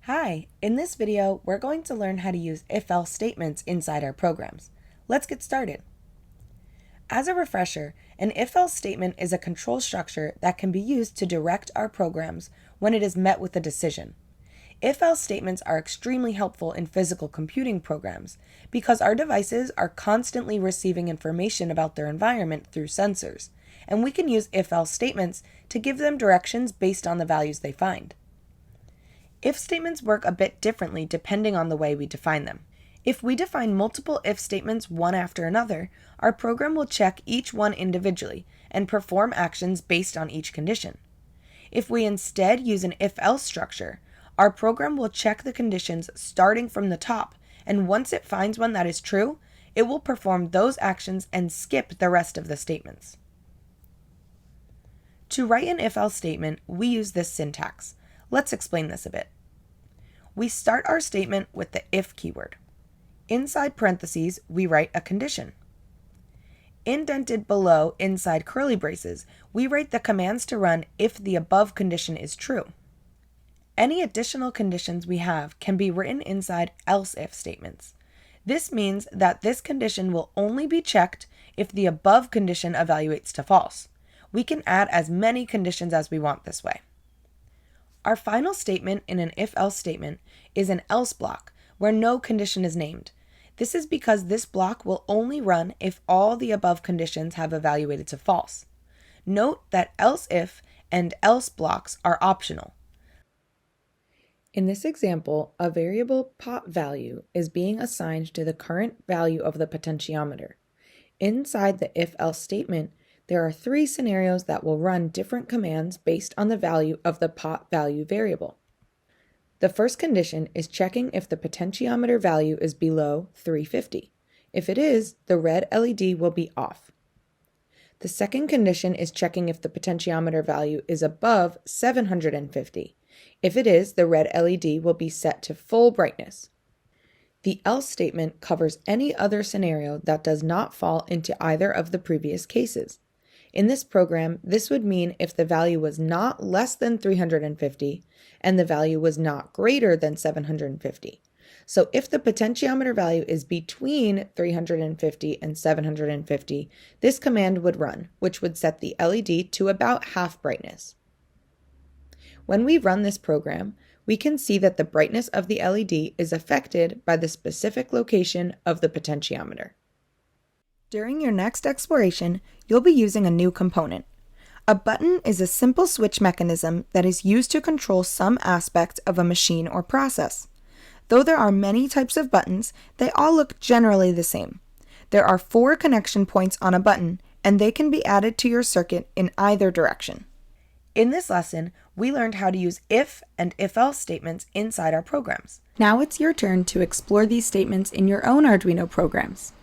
Hi, in this video, we're going to learn how to use if-else statements inside our programs. Let's get started. As a refresher, an if-else statement is a control structure that can be used to direct our programs when it is met with a decision. If-else statements are extremely helpful in physical computing programs because our devices are constantly receiving information about their environment through sensors, and we can use if-else statements to give them directions based on the values they find. If statements work a bit differently depending on the way we define them. If we define multiple if statements one after another, our program will check each one individually and perform actions based on each condition. If we instead use an if-else structure, our program will check the conditions starting from the top, and once it finds one that is true, it will perform those actions and skip the rest of the statements. To write an if-else statement, we use this syntax. Let's explain this a bit. We start our statement with the if keyword. Inside parentheses, we write a condition. Indented below, inside curly braces, we write the commands to run if the above condition is true. Any additional conditions we have can be written inside else if statements. This means that this condition will only be checked if the above condition evaluates to false. We can add as many conditions as we want this way. Our final statement in an if-else statement is an else block, where no condition is named. This is because this block will only run if all the above conditions have evaluated to false. Note that else if and else blocks are optional. In this example, a variable pot value is being assigned to the current value of the potentiometer. Inside the if-else statement, there are three scenarios that will run different commands based on the value of the pot value variable. The first condition is checking if the potentiometer value is below 350. If it is, the red LED will be off. The second condition is checking if the potentiometer value is above 750. If it is, the red LED will be set to full brightness. The else statement covers any other scenario that does not fall into either of the previous cases. In this program, this would mean if the value was not less than 350 and the value was not greater than 750. So if the potentiometer value is between 350 and 750, this command would run, which would set the LED to about half brightness. When we run this program, we can see that the brightness of the LED is affected by the specific location of the potentiometer. During your next exploration, you'll be using a new component. A button is a simple switch mechanism that is used to control some aspect of a machine or process. Though there are many types of buttons, they all look generally the same. There are 4 connection points on a button, and they can be added to your circuit in either direction. In this lesson, we learned how to use if and if-else statements inside our programs. Now it's your turn to explore these statements in your own Arduino programs.